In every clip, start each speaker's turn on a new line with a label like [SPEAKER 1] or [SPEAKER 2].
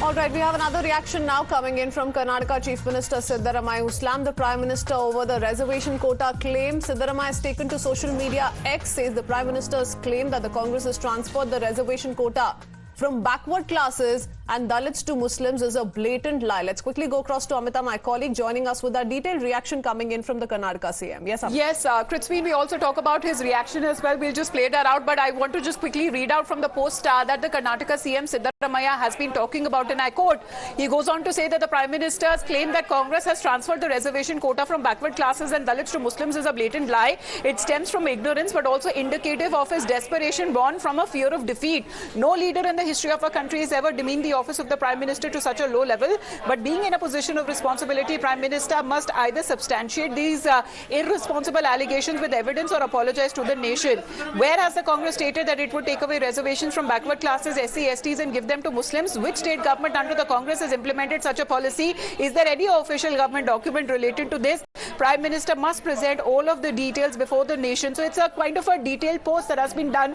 [SPEAKER 1] All right, we have another reaction now coming in from Karnataka Chief Minister Siddaramaiah, who slammed the Prime Minister over the reservation quota claim. Siddaramaiah has taken to social media. X says the Prime Minister's claim that the Congress has transferred the reservation quota from backward classes and Dalits to Muslims is a blatant lie. Let's quickly go across to Amita, my colleague, joining us with a detailed reaction coming in from the Karnataka CM. Yes, Amita.
[SPEAKER 2] Yes, Kritzveen, we also talk about his reaction as well. We'll just play that out, but I want to just quickly read out from the post that the Karnataka CM Siddaramaiah has been talking about, and I quote, he goes on to say that the Prime Minister's claim that Congress has transferred the reservation quota from backward classes and Dalits to Muslims is a blatant lie. It stems from ignorance, but also indicative of his desperation born from a fear of defeat. No leader in the history of our country has ever demeaned the office of the Prime Minister to such a low level, but being in a position of responsibility, Prime Minister must either substantiate these irresponsible allegations with evidence or apologize to the nation. Where has the Congress stated that it would take away reservations from backward classes, SC, STs and give them to Muslims? Which state government under the Congress has implemented such a policy? Is there any official government document related to this? Prime Minister must present all of the details before the nation. So it's a kind of a detailed post that has been done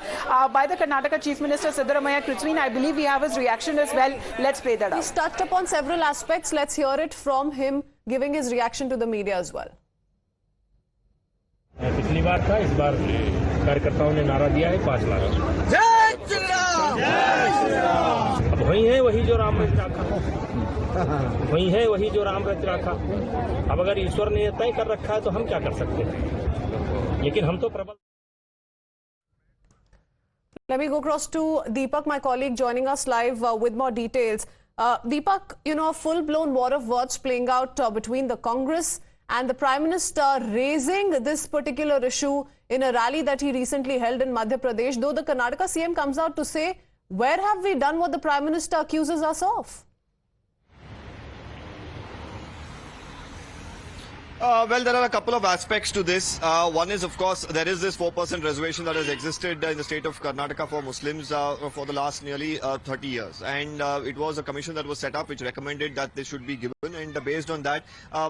[SPEAKER 2] by the Karnataka Chief Minister Siddaramaiah. Kritzveen, I believe we have his reaction as well. Let's play that out.
[SPEAKER 1] He's touched upon several aspects. Let's hear it from him giving his reaction to the media as well.
[SPEAKER 3] पिछली बार था, इस बार कार्यकर्ताओं ने नारा दिया है 5 लाख।
[SPEAKER 4] जय श्री राम, जय श्री राम।
[SPEAKER 3] अब वही है वही जो राम रच रखा, वही है वही जो राम रच रखा। अब अगर ईश्वर ने तय कर रखा है तो हम क्या कर सकते हैं, लेकिन हम तो प्रबल।
[SPEAKER 1] Let me go across to Deepak, my colleague, joining us live with more details. Deepak, a full-blown war of words playing out between the Congress and the Prime Minister, raising this particular issue in a rally that he recently held in Madhya Pradesh, though the Karnataka CM comes out to say, where have we done what the Prime Minister accuses us of?
[SPEAKER 4] Well, there are a couple of aspects to this. One is, of course, there is this 4% reservation that has existed in the state of Karnataka for Muslims for the last nearly 30 years. And it was a commission that was set up which recommended that this should be given. And based on that,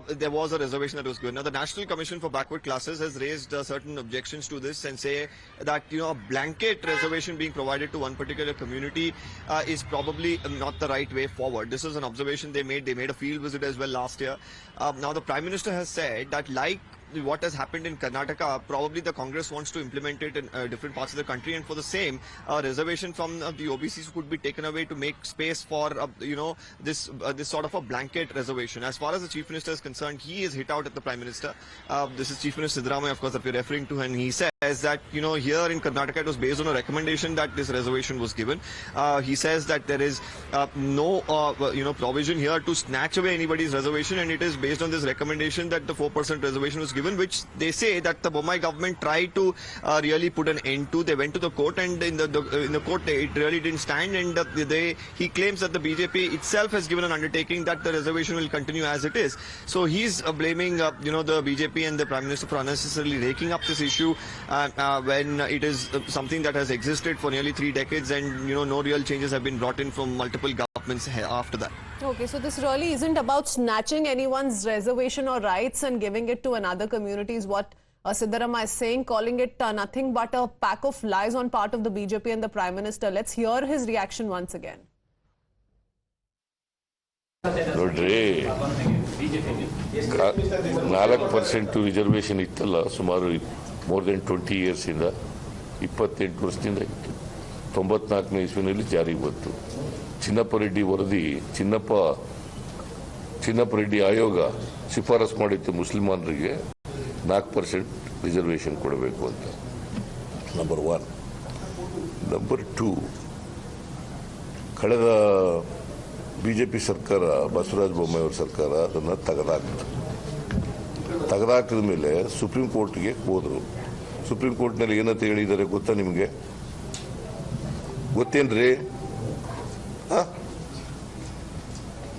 [SPEAKER 4] there was a reservation that was given. Now, the National Commission for Backward Classes has raised certain objections to this and say that, a blanket reservation being provided to one particular community is probably not the right way forward. This is an observation they made. They made a field visit as well last year. Now, the Prime Minister has said that like what has happened in Karnataka, probably the Congress wants to implement it in different parts of the country, and for the same, reservation from the OBCs could be taken away to make space for, this sort of a blanket reservation. As far as the Chief Minister is concerned, he is hit out at the Prime Minister. This is Chief Minister Siddaramaiah, of course, that we're referring to, and he says that, here in Karnataka, it was based on a recommendation that this reservation was given. He says that there is no, provision here to snatch away anybody's reservation, and it is based on this recommendation that the 4% reservation was given, which they say that the Bommai government tried to really put an end to. They went to the court, and in the court it really didn't stand, and he claims that the BJP itself has given an undertaking that the reservation will continue as it is. So he's blaming the BJP and the Prime Minister for unnecessarily raking up this issue when it is something that has existed for nearly 3 decades, and no real changes have been brought in from multiple governments after that.
[SPEAKER 1] Okay, so this really isn't about snatching anyone's reservation or rights and giving it to another community, is what Siddaramaiah is saying, calling it nothing but a pack of lies on part of the BJP and the Prime Minister. Let's hear his reaction once again.
[SPEAKER 5] ನೋಡ್ರಿ 4% reservation ಇತ್ತಲ್ಲ, ಸುಮಾರು more than 20 years ಇಂದ 28 ವರ್ಷದಿಂದ ಇತ್ತು. 94ನೇ ಇಸ್ವಿನಲ್ಲಿ ಜಾರಿಗೆ ಬಂತು. ಚಿನ್ನಪ್ಪ ರೆಡ್ಡಿ ವರದಿ, ಚಿನ್ನಪ್ಪ ರೆಡ್ಡಿ ಆಯೋಗ ಶಿಫಾರಸು ಮಾಡಿತ್ತು ಮುಸ್ಲಿಮಾನರಿಗೆ 4% ರಿಸರ್ವೇಷನ್ ಕೊಡಬೇಕು ಅಂತ. ನಂಬರ್ 1. ನಂಬರ್ 2, ಕಳೆದ ಬಿಜೆಪಿ ಸರ್ಕಾರ, ಬಸವರಾಜ ಬೊಮ್ಮಾಯಿ ಅವರ ಸರ್ಕಾರ ಅದನ್ನು ತೆಗೆದಾಕಿದ ಮೇಲೆ ಸುಪ್ರೀಂ ಕೋರ್ಟ್ಗೆ ಹೋದರು. ಸುಪ್ರೀಂ ಕೋರ್ಟ್ನಲ್ಲಿ ಏನಂತ ಹೇಳಿದ್ದಾರೆ ಗೊತ್ತಾ ನಿಮಗೆ? ಗೊತ್ತೇನ್ರಿ?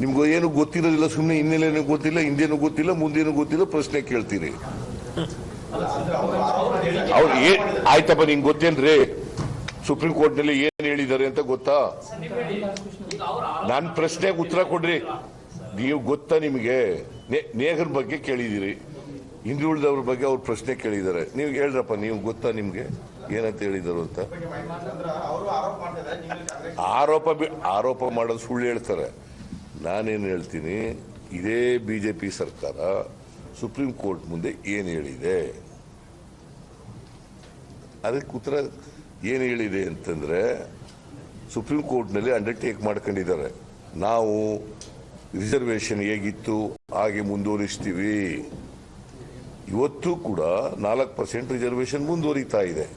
[SPEAKER 5] ನಿಮ್ಗೆ ಏನು ಗೊತ್ತಿರೋದಿಲ್ಲ, ಸುಮ್ಮನೆ ಹಿನ್ನೆಲೆನೂ ಗೊತ್ತಿಲ್ಲ, ಹಿಂದೇನೂ ಗೊತ್ತಿಲ್ಲ, ಮುಂದೇನೂ ಗೊತ್ತಿಲ್ಲ, ಪ್ರಶ್ನೆ ಕೇಳ್ತೀರಿ. ಅವ್ರು ಆಯ್ತಪ್ಪ, ನಿಂಗೆ ಗೊತ್ತೇನ್ರಿ ಸುಪ್ರೀಂ ಕೋರ್ಟ್ನಲ್ಲಿ ಏನ್ ಹೇಳಿದ್ದಾರೆ ಅಂತ ಗೊತ್ತಾ? ನನ್ನ ಪ್ರಶ್ನೆಗೆ ಉತ್ತರ ಕೊಡ್ರಿ. ನೀವು ಗೊತ್ತಾ ನಿಮಗೆ? ನೇಹರ್ ಬಗ್ಗೆ ಕೇಳಿದಿರಿ, ಹಿಂದುಳಿದವ್ರ ಬಗ್ಗೆ ಅವ್ರ ಪ್ರಶ್ನೆ ಕೇಳಿದ್ದಾರೆ. ನೀವು ಹೇಳ್ರಪ್ಪ, ನೀವು ಗೊತ್ತಾ ನಿಮ್ಗೆ ಏನಂತ ಹೇಳಿದರು ಅಂತ? ಆರೋಪ ಮಾಡೋದು ಸುಳ್ಳು ಹೇಳ್ತಾರೆ. ನಾನೇನು ಹೇಳ್ತೀನಿ, ಇದೇ ಬಿಜೆಪಿ ಸರ್ಕಾರ ಸುಪ್ರೀಂ ಕೋರ್ಟ್ ಮುಂದೆ ಏನು ಹೇಳಿದೆ, ಅದಕ್ಕೆ ಉತ್ತರ ಏನು ಹೇಳಿದೆ ಅಂತಂದ್ರೆ, ಸುಪ್ರೀಂ ಕೋರ್ಟ್ನಲ್ಲಿ ಅಂಡರ್ಟೇಕ್ ಮಾಡ್ಕೊಂಡಿದ್ದಾರೆ, ನಾವು ರಿಸರ್ವೇಶನ್ ಹೇಗಿತ್ತು ಹಾಗೆ ಮುಂದುವರಿಸ್ತೀವಿ. ಇವತ್ತು ಕೂಡ 4% ರಿಸರ್ವೇಶನ್ ಮುಂದುವರಿತಾ ಇದೆ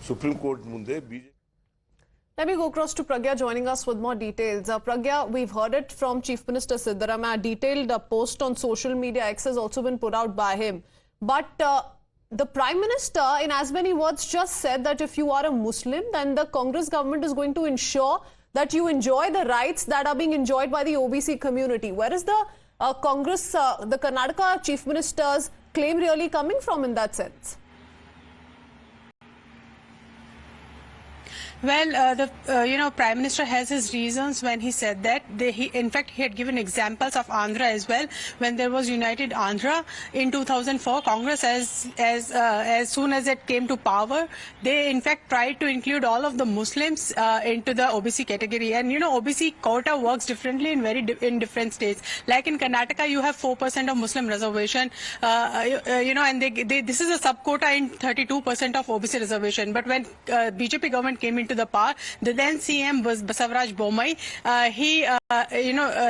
[SPEAKER 5] ಸುಪ್ರೀಂ ಕೋರ್ಟ್ ಮುಂದೆ.
[SPEAKER 1] Let me go across to Pragya joining us with more details. Pragya, we've heard it from Chief Minister Siddaramaiah. A detailed post on social media X has also been put out by him. But the Prime Minister, in as many words, just said that if you are a Muslim, then the Congress government is going to ensure that you enjoy the rights that are being enjoyed by the OBC community. Where is the Congress, the Karnataka Chief Minister's claim really coming from in that sense?
[SPEAKER 6] Well, Prime Minister has his reasons when he said that. In fact, he had given examples of Andhra as well. When there was United Andhra in 2004, Congress, as soon as it came to power, they in fact tried to include all of the Muslims into the OBC category. And OBC quota works differently in different states. Like in Karnataka, you have 4% of Muslim reservation. And this is a sub quota in 32% of OBC reservation. But when BJP government came into the power, the then CM was Basavaraj Bommai. He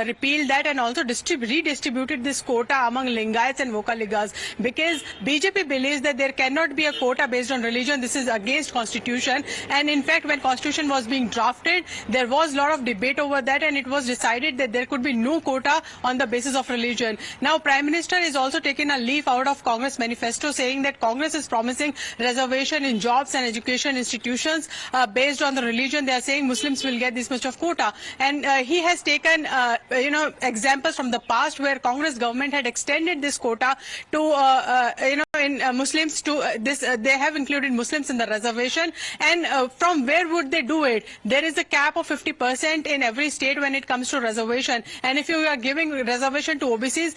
[SPEAKER 6] repealed that and also redistributed this quota among Lingayats and Vokaligas, because BJP believes that there cannot be a quota based on religion. This is against constitution. And in fact, when constitution was being drafted, there was a lot of debate over that, and it was decided that there could be no quota on the basis of religion. Now Prime Minister is also taking a leaf out of Congress manifesto, saying that Congress is promising reservation in jobs and education institutions based on the religion. They are saying Muslims will get this much of quota. And he has taken examples from the past where Congress government had extended this quota to Muslims to this. They have included Muslims in the reservation. And from where would they do it? There is a cap of 50% in every state when it comes to reservation. And if you are giving reservation to OBCs,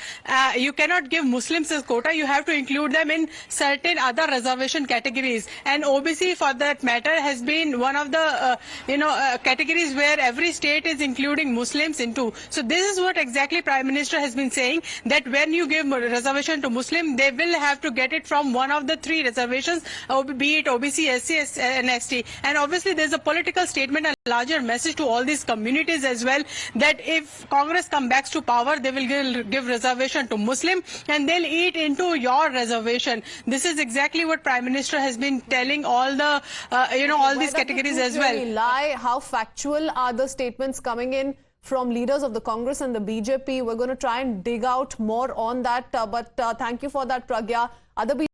[SPEAKER 6] you cannot give Muslims as quota. You have to include them in certain other reservation categories. And OBC, for that matter, has been one of the categories where every state is including Muslims into. So this is what exactly Prime Minister has been saying, that when you give reservation to Muslim, they will have to get it from one of the three reservations, be it OBC, SC, and ST. And obviously there's a political statement, a larger message to all these communities as well, that if Congress comes back to power, they will give reservation to Muslim and they'll eat into your reservation. This is exactly what Prime Minister has been telling all the all these categories as well.
[SPEAKER 1] Really lie? How factual are the statements coming in from leaders of the Congress and the BJP? We're going to try and dig out more on that. But thank you for that, Pragya. Other